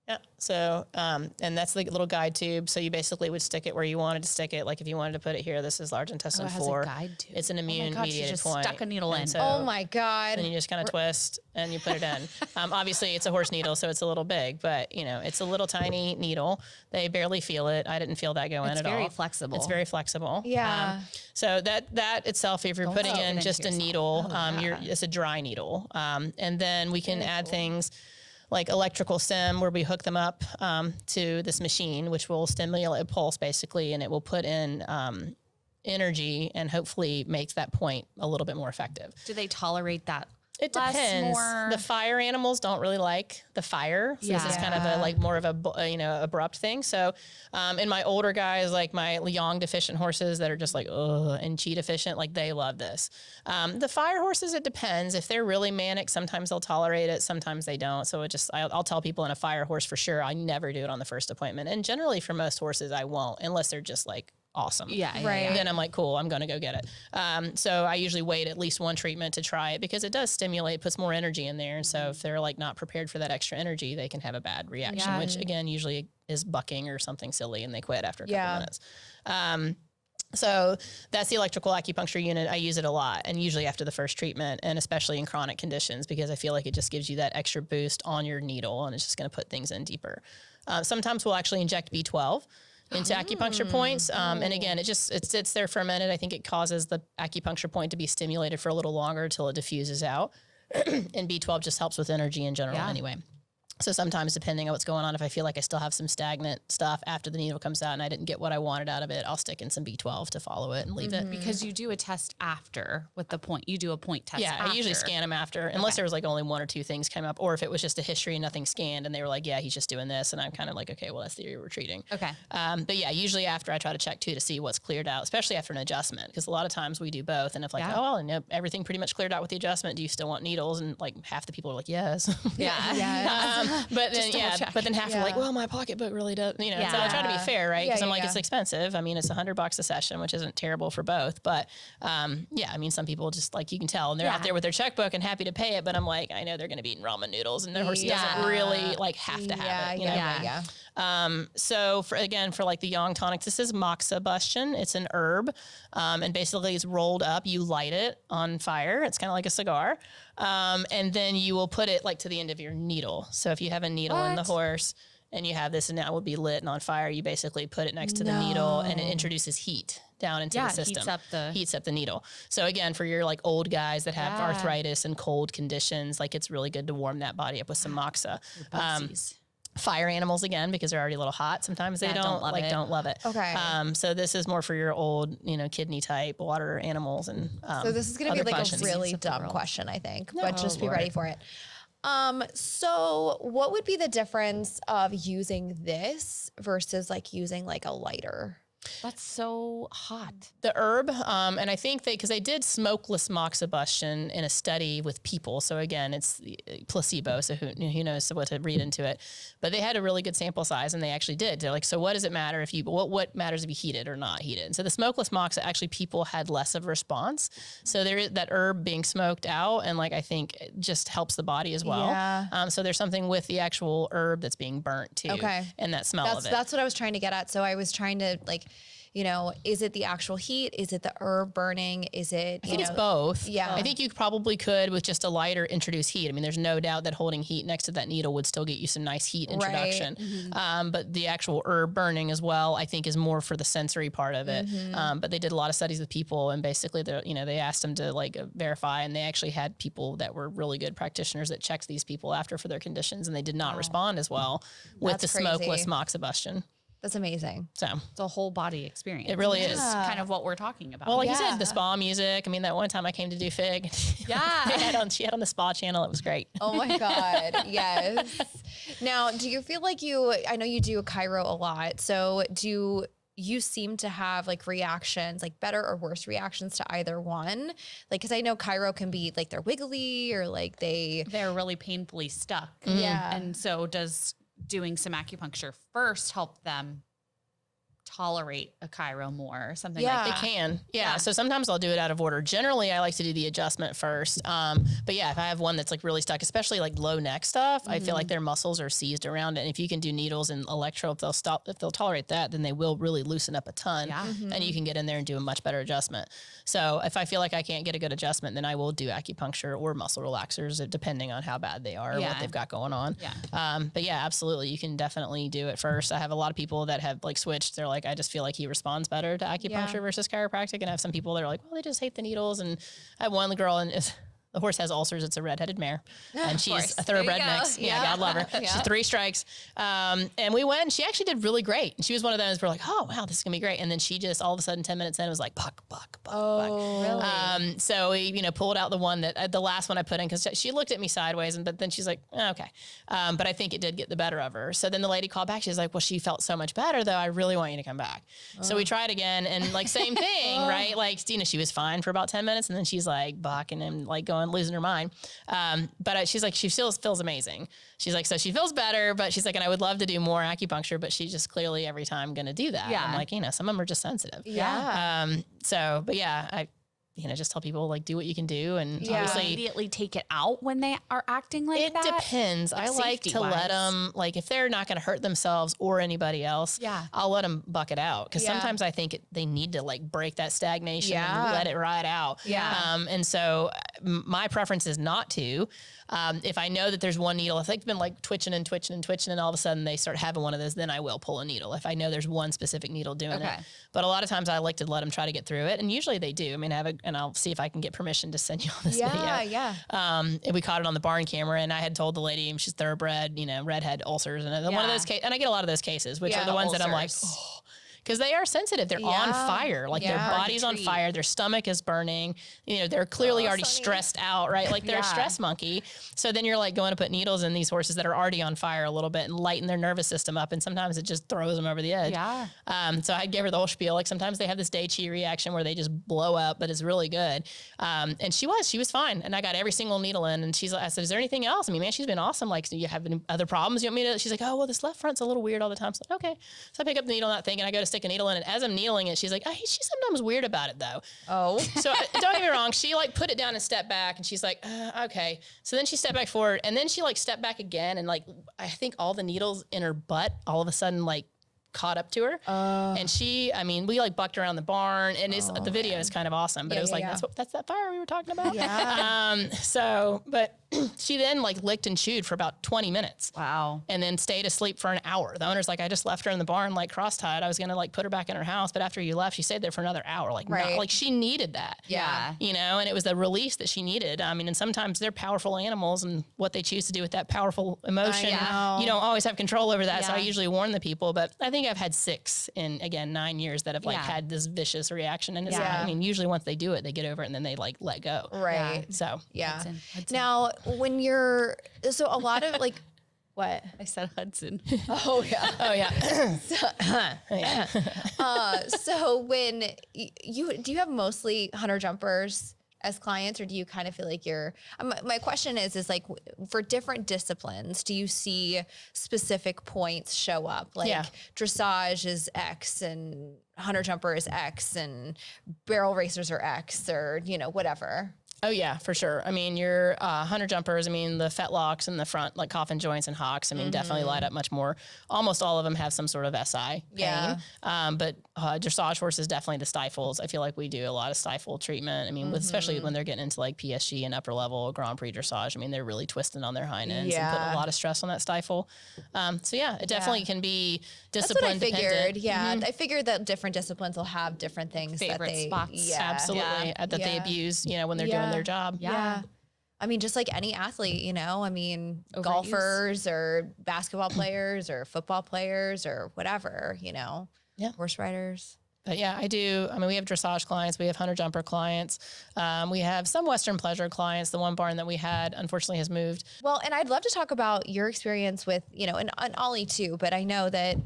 Yeah. So, and that's the little guide tube. So you basically would stick it where you wanted to stick it. Like if you wanted to put it here, this is large intestine 4. It has a guide tube. It's an immune mediated just point. stuck a needle in. So, Oh my God. and you just kind of twist and you put it in. Obviously it's a horse needle, so it's a little big, but you know, it's a little tiny needle. They barely feel it. I didn't feel that go in at all. It's very flexible. It's very flexible. Yeah. So that itself, if you're putting in just a needle, yourself. it's a dry needle. And then we can add things like electrical stim, where we hook them up to this machine, which will stimulate a pulse basically, and it will put in energy and hopefully make that point a little bit more effective. Do they tolerate that? It depends. The fire animals don't really like the fire. So this is kind of a, like more of a, you know, abrupt thing. So in my older guys, like my yang deficient horses that are just like, and chi deficient, like they love this. The fire horses, it depends. If they're really manic, sometimes they'll tolerate it. Sometimes they don't. So it just, I'll tell people in a fire horse for sure, I never do it on the first appointment. And generally for most horses, I won't, unless they're just like awesome. Right. Then I'm like, cool, I'm going to go get it. So I usually wait at least one treatment to try it because it does stimulate, puts more energy in there. And so if they're like not prepared for that extra energy, they can have a bad reaction, which again, usually is bucking or something silly and they quit after a couple minutes. So that's the electrical acupuncture unit. I use it a lot and usually after the first treatment and especially in chronic conditions because I feel like it just gives you that extra boost on your needle and it's just going to put things in deeper. Sometimes we'll actually inject B12 into acupuncture points. And again, it sits there for a minute. I think it causes the acupuncture point to be stimulated for a little longer until it diffuses out. And B12 just helps with energy in general anyway. So sometimes depending on what's going on, if I feel like I still have some stagnant stuff after the needle comes out and I didn't get what I wanted out of it, I'll stick in some B12 to follow it and leave it. Because you do a test after with the point. You do a point test after. I usually scan them after, unless there was like only 1 or 2 things came up, or if it was just a history and nothing scanned and they were like, yeah, he's just doing this. And I'm kind of like, okay, well, that's the area we're treating. Okay. But yeah, usually after I try to check too to see what's cleared out, especially after an adjustment, because a lot of times we do both. And if like, oh, well, and everything pretty much cleared out with the adjustment, do you still want needles? And like half the people are like, yes. But then, but then half are like, well, my pocketbook really does, you know, so I try to be fair, right? Because I'm like, it's expensive. I mean, it's $100 a session, which isn't terrible for both. But I mean, some people just like, you can tell, and they're out there with their checkbook and happy to pay it. But I'm like, I know they're going to be eating ramen noodles and their horse doesn't really like have to have it. You know? So for like the yang tonics, this is moxibustion. It's an herb. And basically it's rolled up. You light it on fire. It's kind of like a cigar. And then you will put it like to the end of your needle. So if you have a needle in the horse and you have this and that will be lit and on fire, you basically put it next to the needle and it introduces heat down into the system. Heats up the needle. So again, for your like old guys that have arthritis and cold conditions, like it's really good to warm that body up with some moxa. Fire animals again, because they're already a little hot. Sometimes they don't love it. Okay. So this is more for your old, you know, kidney type water animals. And so this is going to be like questions. a really dumb question, I think, but just be ready for it. So what would be the difference of using this versus like using like a lighter? That's so hot. The herb, and I think because they did smokeless moxibustion in a study with people. So again, it's placebo. So who knows what to read into it? But they had a really good sample size, and they actually did. They're like, so what does it matter if you what matters if you heat it or not heat it? And so the smokeless moxa, actually, people had less of a response. So there is that herb being smoked out, and like I think it just helps the body as well. Yeah. So there's something with the actual herb that's being burnt too. Okay. And that smell of it. That's what I was trying to get at. So I was trying to like, you know, is it the actual heat? Is it the herb burning? Is it, I think it's both. Yeah. I think you probably could with just a lighter introduce heat. I mean, there's no doubt that holding heat next to that needle would still get you some nice heat introduction. Right. But the actual herb burning as well, I think is more for the sensory part of it. But they did a lot of studies with people, and basically they asked them to like verify, and they actually had people that were really good practitioners that checked these people after for their conditions, and they did not respond as well with the smokeless moxibustion. That's amazing. So it's a whole body experience. It really is kind of what we're talking about. Well, like you said, the spa music. I mean, that one time I came to do FIG. Yeah. She had on the spa channel. It was great. Oh my God. Yes. Now, do you feel like I know you do chiro a lot. So do you seem to have like reactions, like better or worse reactions to either one? Like, cause I know chiro can be like they're wiggly or like they're really painfully stuck. Yeah. And so does doing some acupuncture first help them tolerate a chiro more or something like that? They can. Yeah. So sometimes I'll do it out of order. Generally, I like to do the adjustment first. But yeah, if I have one that's like really stuck, especially like low neck stuff, I feel like their muscles are seized around it. And if you can do needles and electro, if they'll tolerate that, then they will really loosen up a ton. Yeah. And you can get in there and do a much better adjustment. So if I feel like I can't get a good adjustment, then I will do acupuncture or muscle relaxers, depending on how bad they are or what they've got going on. Yeah. But yeah, absolutely. You can definitely do it first. I have a lot of people that have like switched. They're like, I just feel like he responds better to acupuncture versus chiropractic. And I have some people that are like, well, they just hate the needles. And I have one girl, and the horse has ulcers. It's a redheaded mare, and she's a thoroughbred mix. Yeah, God love her. She's 3 strikes. And we went, and she actually did really great. And she was one of those, we're like, oh, wow, this is gonna be great. And then she just all of a sudden 10 minutes in, was like, buck. Really? So we, pulled out the one that, the last one I put in, because she looked at me sideways, but then she's like, oh, okay. But I think it did get the better of her. So then the lady called back. She's like, well, she felt so much better, though. I really want you to come back. So we tried again, and like same thing, right? Like, she was fine for about 10 minutes, and then she's like bucking and like losing her mind. But she's like, she feels amazing. She's like, so she feels better, but she's like, and I would love to do more acupuncture, but she's just clearly every time going to do that. Yeah. I'm like, some of them are just sensitive. Yeah. But yeah, I just tell people like, do what you can do. And obviously immediately take it out when they are acting like that. It depends. I like to let them, like, if they're not going to hurt themselves or anybody else, I'll let them buck it out. Cause sometimes I think they need to like break that stagnation and let it ride out. Yeah. And so my preference is not to. If I know that there's one needle, if they've been like twitching and all of a sudden they start having one of those, then I will pull a needle. If I know there's one specific needle doing it. But a lot of times I like to let them try to get through it. And usually they do. I mean, and I'll see if I can get permission to send you all this video. Yeah. And we caught it on the barn camera, and I had told the lady, she's thoroughbred, redhead ulcers. And one of those cases, and I get a lot of those cases, which are the ones that I'm like, oh, because they are sensitive. They're on fire. Like their body's on fire. Their stomach is burning. They're clearly already stressed out, right? Like they're a stress monkey. So then you're like going to put needles in these horses that are already on fire a little bit and lighten their nervous system up. And sometimes it just throws them over the edge. Yeah. So I give her the whole spiel. Like sometimes they have this Daiichi reaction where they just blow up, but it's really good. And she was fine. And I got every single needle in, and I said, is there anything else? I mean, man, she's been awesome. Like, do you have any other problems? You want me to? She's like, oh, well, this left front's a little weird all the time. So okay. So I pick up the needle, not thinking, I go to stick a needle in it. As I'm needling it, she's like, she's sometimes weird about it though. Oh. So don't get me wrong. She like put it down and stepped back, and she's like, okay. So then she stepped back forward, and then she like stepped back again. And like, I think all the needles in her butt all of a sudden like caught up to her. And we like bucked around the barn, and the video is kind of awesome, but it was like, that's that fire we were talking about. Yeah. But she then like licked and chewed for about 20 minutes. Wow. And then stayed asleep for an hour. The owner's like, I just left her in the barn, like cross-tied. I was going to like put her back in her house. But after you left, she stayed there for another hour. Like, like she needed that. Yeah. And it was the release that she needed. I mean, and sometimes they're powerful animals, and what they choose to do with that powerful emotion, you don't always have control over that. Yeah. So I usually warn the people, but I think I've had 6 in, again, 9 years that have like had this vicious reaction. And it's I mean, usually once they do it, they get over it, and then they like let go. Right. So Hudson. Now, when you're, so a lot of like, what? I said Hudson. Oh yeah. So when do you have mostly hunter jumpers as clients, or do you kind of feel like my question is like, for different disciplines, do you see specific points show up? Like dressage is X, and hunter jumper is X, and barrel racers are X, or, whatever. Oh yeah, for sure. I mean, your hunter jumpers, I mean, the fetlocks in the front, like coffin joints and hocks, I mean, definitely light up much more. Almost all of them have some sort of SI pain. Yeah. But dressage horses, definitely the stifles. I feel like we do a lot of stifle treatment. I mean, especially when they're getting into like PSG and upper level Grand Prix dressage, I mean, they're really twisting on their hind ends and putting a lot of stress on that stifle. So yeah, it definitely can be discipline That's what I figured. dependent. Yeah. I figured that different disciplines will have different things Favorite that they spots. Yeah. Absolutely. That they abuse, when they're doing their job. Yeah. I mean, just like any athlete, I mean, Overuse. golfers or basketball players or football players or whatever, horse riders. But yeah, I do. I mean, we have dressage clients, we have hunter jumper clients. We have some Western pleasure clients. The one barn that we had, unfortunately, has moved. Well, and I'd love to talk about your experience with, and Ollie too, but I know that,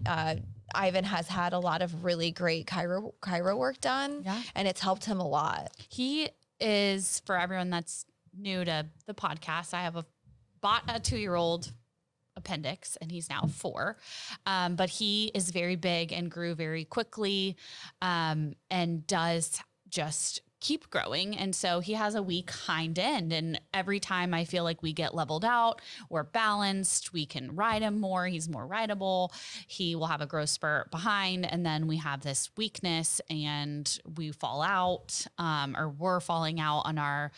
Ivan has had a lot of really great chiro work done and it's helped him a lot. He is, for everyone that's new to the podcast, I have bought a 2-year-old appendix and he's now 4. But he is very big and grew very quickly and does just keep growing. And so he has a weak hind end. And every time I feel like we get leveled out, we're balanced, we can ride him more, he's more rideable, he will have a growth spurt behind. And then we have this weakness and we fall out, or we're falling out on our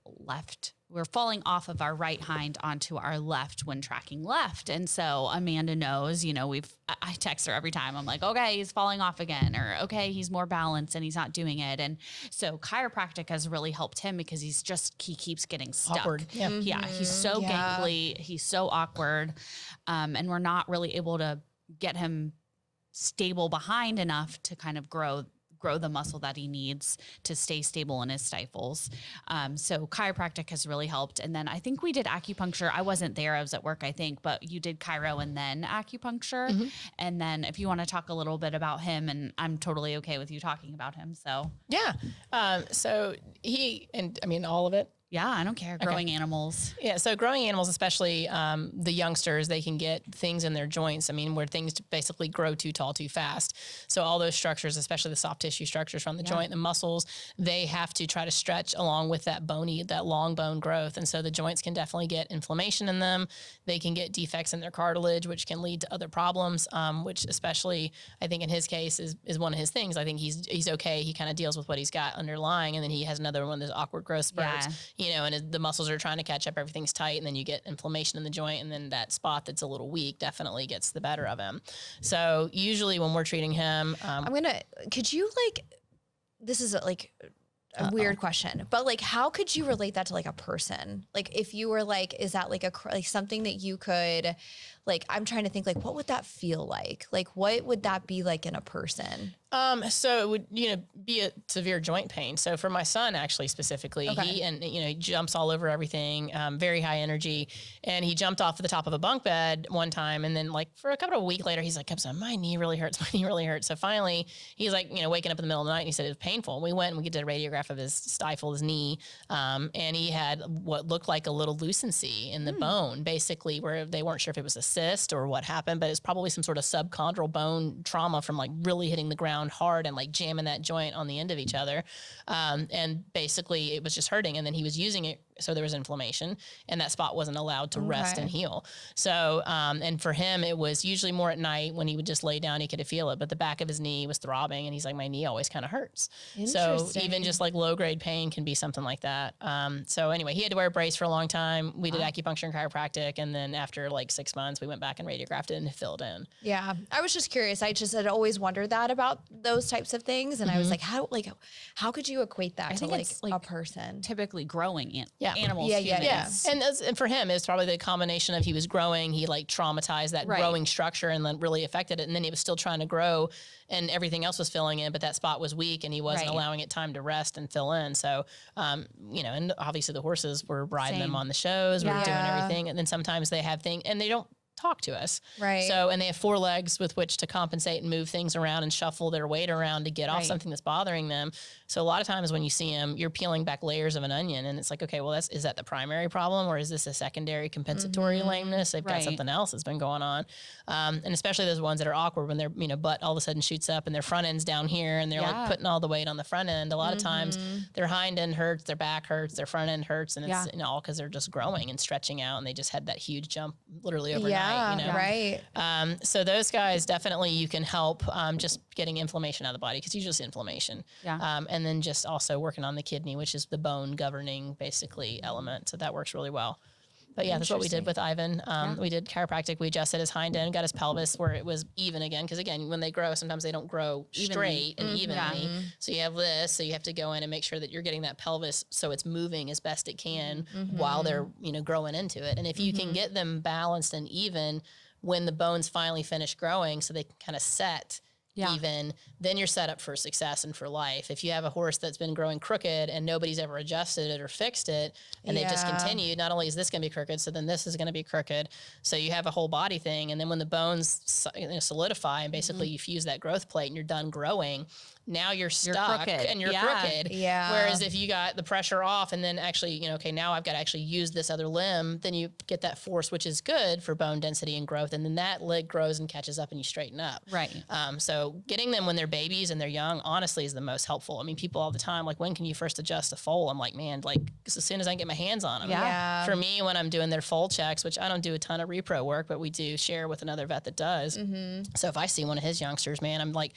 left. We're falling off of our right hind onto our left when tracking left. And so Amanda knows, I text her every time. I'm like, okay, he's falling off again, or okay, he's more balanced and he's not doing it. And so chiropractic has really helped him because he keeps getting stuck. Awkward. Yeah. Yeah. He's so gangly. He's so awkward. And we're not really able to get him stable behind enough to kind of grow the muscle that he needs to stay stable in his stifles. So chiropractic has really helped. And then I think we did acupuncture. I wasn't there. I was at work, I think, but you did chiro and then acupuncture. And then if you want to talk a little bit about him, and I'm totally okay with you talking about him. So yeah. So all of it. Yeah, I don't care. Growing animals. Yeah, so growing animals, especially the youngsters, they can get things in their joints. I mean, where things basically grow too tall, too fast. So all those structures, especially the soft tissue structures from the joint, the muscles, they have to try to stretch along with that long bone growth. And so the joints can definitely get inflammation in them. They can get defects in their cartilage, which can lead to other problems, which especially I think in his case is one of his things. I think he's okay. He kind of deals with what he's got underlying, and then he has another one of those awkward growth spurts. And the muscles are trying to catch up, everything's tight, and then you get inflammation in the joint, and then that spot that's a little weak definitely gets the better of him. So usually when we're treating him, could you this is a weird question, but how could you relate that to a person? If you were is that something that you could, I'm trying to think, what would that feel like? What would that be like in a person? So it would, be a severe joint pain. So for my son, actually, specifically, he jumps all over everything, very high energy. And he jumped off the top of a bunk bed one time. And then for a couple of weeks later, he's like, kept saying, my knee really hurts. My knee really hurts. So finally he's waking up in the middle of the night and he said it was painful. And we went and we did a radiograph of his stifle, his knee. And he had what looked like a little lucency in the bone, basically, where they weren't sure if it was a cyst or what happened, but it's probably some sort of subchondral bone trauma from really hitting the ground hard and jamming that joint on the end of each other. And basically it was just hurting. And then he was using it. So there was inflammation and that spot wasn't allowed to rest and heal. So, and for him, it was usually more at night when he would just lay down, he could feel it, but the back of his knee was throbbing and he's like, my knee always kind of hurts. So even just low grade pain can be something like that. So anyway, he had to wear a brace for a long time. We did acupuncture and chiropractic. And then after 6 months, we went back and radiographed it and filled in. Yeah. I was just curious. I just had always wondered that about those types of things. And I was how could you equate that to a person? Typically growing animals. Yeah. And for him, it was probably the combination of he was growing, he traumatized that growing structure and then really affected it. And then he was still trying to grow and everything else was filling in, but that spot was weak and he wasn't allowing it time to rest and fill in. So, and obviously the horses were riding them on the shows, we're doing everything. And then sometimes they have things and they don't talk to us. Right. So, and they have 4 legs with which to compensate and move things around and shuffle their weight around to get off something that's bothering them. So a lot of times when you see them, you're peeling back layers of an onion, and it's like, okay, well, is that the primary problem, or is this a secondary compensatory lameness? They've got something else that's been going on. And especially those ones that are awkward when their, butt all of a sudden shoots up and their front end's down here and they're like putting all the weight on the front end. A lot of times their hind end hurts, their back hurts, their front end hurts, and it's all because they're just growing and stretching out, and they just had that huge jump literally overnight. Right. So those guys definitely you can help just getting inflammation out of the body, because usually it's inflammation. And then just also working on the kidney, which is the bone governing basically element. So that works really well. But yeah, that's what we did with Ivan. We did chiropractic. We adjusted his hind end, got his pelvis where it was even again. Because again, when they grow, sometimes they don't grow straight and evenly. So you have this. So you have to go in and make sure that you're getting that pelvis so it's moving as best it can while they're growing into it. And if you can get them balanced and even when the bones finally finish growing, so they can kind of set even, then you're set up for success and for life. If you have a horse that's been growing crooked and nobody's ever adjusted it or fixed it, and they've just continued, not only is this going to be crooked, so then this is going to be crooked. So you have a whole body thing. And then when the bones solidify and basically you fuse that growth plate and you're done growing, now you're stuck and you're crooked. Whereas if you got the pressure off and then actually, okay, now I've got to actually use this other limb, then you get that force, which is good for bone density and growth. And then that leg grows and catches up and you straighten up. Right. So getting them when they're babies and they're young, honestly, is the most helpful. I mean, people all the time, like, when can you first adjust a foal? I'm like, man, as soon as I can get my hands on them. For me, when I'm doing their foal checks, which I don't do a ton of repro work, but we do share with another vet that does. So if I see one of his youngsters, man, I'm like,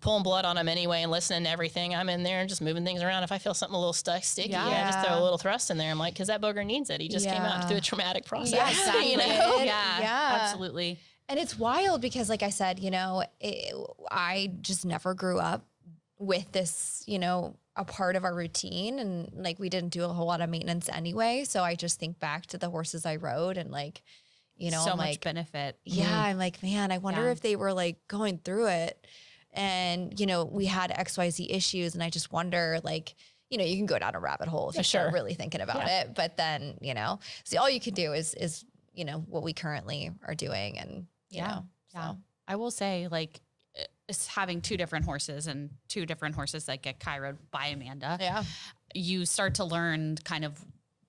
pulling blood on them anyway and listening to everything. I'm in there and just moving things around. If I feel something a little sticky, I just throw a little thrust in there. I'm like, because that booger needs it. He just came out through a traumatic process. Yeah, exactly. Absolutely. And it's wild because, like I said, I just never grew up with this, a part of our routine, and like we didn't do a whole lot of maintenance anyway. So I just think back to the horses I rode and like, so I'm much like, benefit. I'm like, man, I wonder if they were like going through it. And, we had XYZ issues, and I just wonder, like, you can go down a rabbit hole if you start really thinking about it. But then, see, all you can do is, what we currently are doing. And, so. I will say, like, it's having 2 different horses and 2 different horses that get chiroed by Amanda. Yeah. You start to learn kind of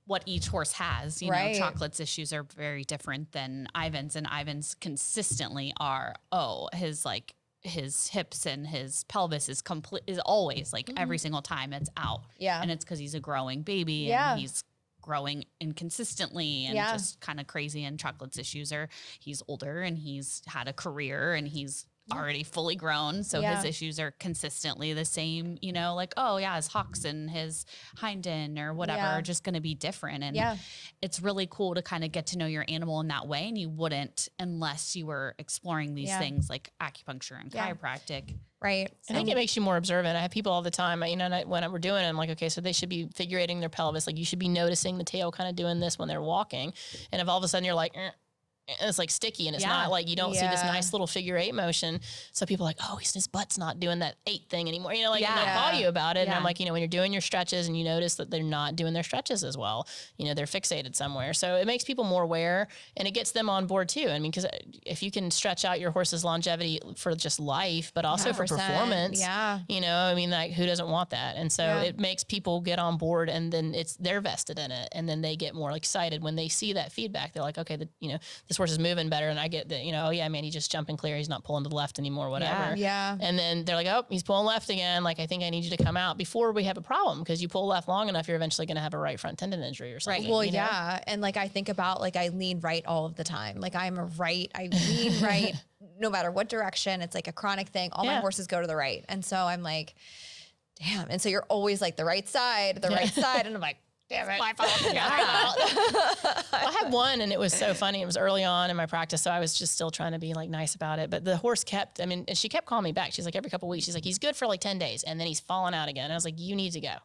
what each horse has. Chocolate's issues are very different than Ivan's, and Ivan's consistently are, his hips and his pelvis is always like every single time it's out. Yeah. And it's because he's a growing baby and he's growing inconsistently and just kind of crazy. And Chocolate's issues are he's older and he's had a career and he's already fully grown. So his issues are consistently the same, his hocks and his hind end or whatever are just going to be different. And it's really cool to kind of get to know your animal in that way. And you wouldn't unless you were exploring these things like acupuncture and chiropractic. Right. I think it makes you more observant. I have people all the time, when we're doing it, I'm like, okay, so they should be figurating their pelvis. Like, you should be noticing the tail kind of doing this when they're walking. And if all of a sudden you're like, and it's like sticky and it's not like, you don't see this nice little figure 8 motion. So people are like, oh, his butt's not doing that 8 thing anymore. And I call you about it. And I'm like, when you're doing your stretches and you notice that they're not doing their stretches as well, they're fixated somewhere. So it makes people more aware and it gets them on board too. I mean, because if you can stretch out your horse's longevity for just life, but also for performance, who doesn't want that? And so it makes people get on board, and then they're vested in it. And then they get more excited when they see that feedback. They're like, okay, this horse is moving better, and I get that, he's just jumping clear. He's not pulling to the left anymore, whatever. Yeah. And then they're like, oh, he's pulling left again. Like, I think I need you to come out before we have a problem, because you pull left long enough, you're eventually going to have a right front tendon injury or something. Right. Well, And like, I think about, like, I lean right all of the time. Like, I lean right no matter what direction. It's like a chronic thing. All my horses go to the right. And so I'm like, damn. And so you're always like the right side. And I'm like, damn it. My fault. I had one, and it was so funny. It was early on in my practice, so I was just still trying to be like nice about it. But the horse she kept calling me back. She's like, every couple of weeks, she's like, he's good for like 10 days, and then he's falling out again. And I was like, you need to go.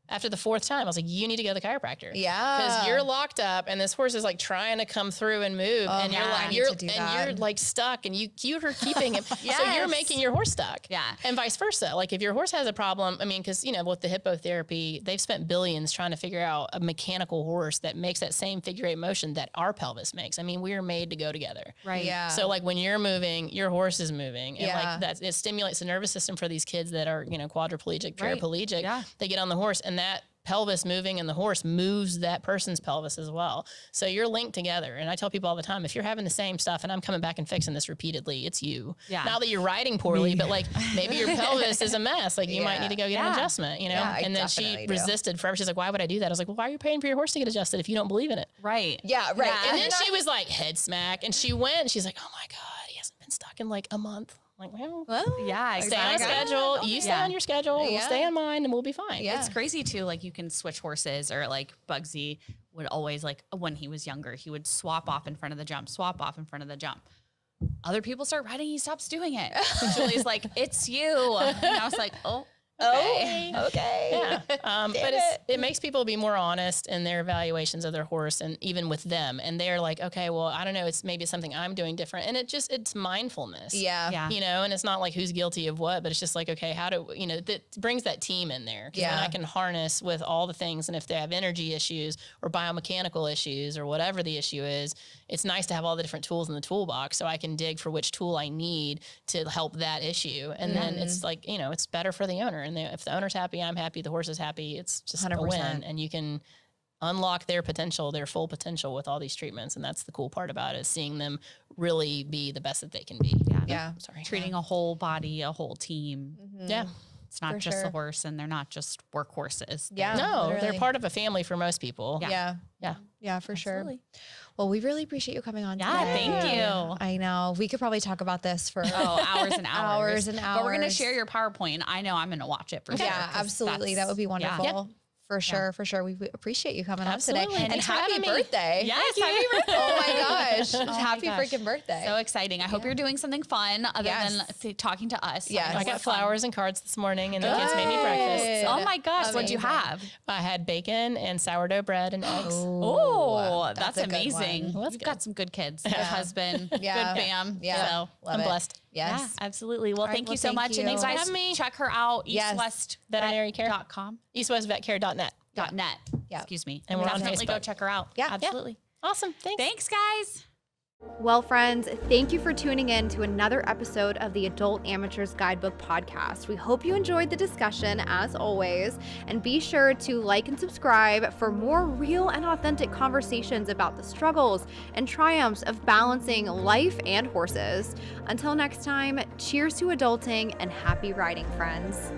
After the 4th time, I was like, you need to go to the chiropractor. Yeah. Because you're locked up and this horse is like trying to come through and move. And you're like stuck and you're keeping him. So you're making your horse stuck. Yeah. And vice versa. Like if your horse has a problem, I mean, because, you know, with the hippotherapy, they've spent billions trying to figure out a mechanical horse that makes that same figure 8 motion that our pelvis makes. I mean, we are made to go together. Right. Yeah. So like when you're moving, your horse is moving. And like that, it stimulates the nervous system for these kids that are, you know, quadriplegic, paraplegic. Yeah. They get on the horse and that pelvis moving and the horse moves that person's pelvis as well. So you're linked together. And I tell people all the time, if you're having the same stuff and I'm coming back and fixing this repeatedly, it's you. Yeah. Not that you're riding poorly, but like maybe your pelvis is a mess. Like you might need to go get an adjustment, you know? And then she resisted forever. She's like, why would I do that? I was like, well, why are you paying for your horse to get adjusted if you don't believe in it? Right. Yeah, right. Yeah. And then she was like head smack and she went and she's like, oh my God, he hasn't been stuck in like a month. Like, well, yeah, stay on schedule. You stay on your schedule. We'll stay on mine and we'll be fine. Yeah. It's crazy too. Like you can switch horses or like Bugsy would always like when he was younger, he would swap off in front of the jump, swap off in front of the jump. Other people start riding, he stops doing it. And Julie's like, it's you. And I was like, oh. Okay. Yeah. But it makes people be more honest in their evaluations of their horse and even with them. And they're like, okay, well, I don't know. Maybe it's something I'm doing different. And it's mindfulness. Yeah. You know, and it's not like who's guilty of what, but it's just like, okay, that brings that team in there. Cause then I can harness with all the things. And if they have energy issues or biomechanical issues or whatever the issue is, it's nice to have all the different tools in the toolbox so I can dig for which tool I need to help that issue. And then it's like, you know, it's better for the owner. And if the owner's happy, I'm happy, the horse is happy, it's just 100%. A win. And you can unlock their potential, their full potential with all these treatments. And that's the cool part about it, is seeing them really be the best that they can be. Yeah. Sorry. Treating a whole body, a whole team. Mm-hmm. Yeah. It's not just the horse and they're not just work horses. No, literally. They're part of a family for most people. Yeah, for sure. Well, we really appreciate you coming on today. Thank you. I know. We could probably talk about this for hours and hours. But we're going to share your PowerPoint. I know I'm going to watch it for sure. Yeah, absolutely. That would be wonderful. Yeah. For sure. We appreciate you coming on today. And happy birthday. Yes, happy birthday. Oh my gosh. Happy freaking birthday. So exciting. I hope you're doing something fun other than talking to us. Yeah. I got flowers and cards this morning and the kids made me breakfast. Oh my gosh. What'd you have? I had bacon and sourdough bread and eggs. Oh, that's amazing. Well, You've got some good kids. Good husband. Good fam. Yeah. So I'm blessed. Yes. Yeah, absolutely. Well, thank you so much. And you guys check her out, eastwestveterinariancare.com. eastwestvetcare.net. .net. Yeah. Excuse me. And we're on definitely Facebook. Go check her out. Yeah. Absolutely. Awesome. Thanks, guys. Well, friends, thank you for tuning in to another episode of the Adult Amateurs Guidebook Podcast. We hope you enjoyed the discussion as always, and be sure to like and subscribe for more real and authentic conversations about the struggles and triumphs of balancing life and horses. Until next time, cheers to adulting and happy riding, friends.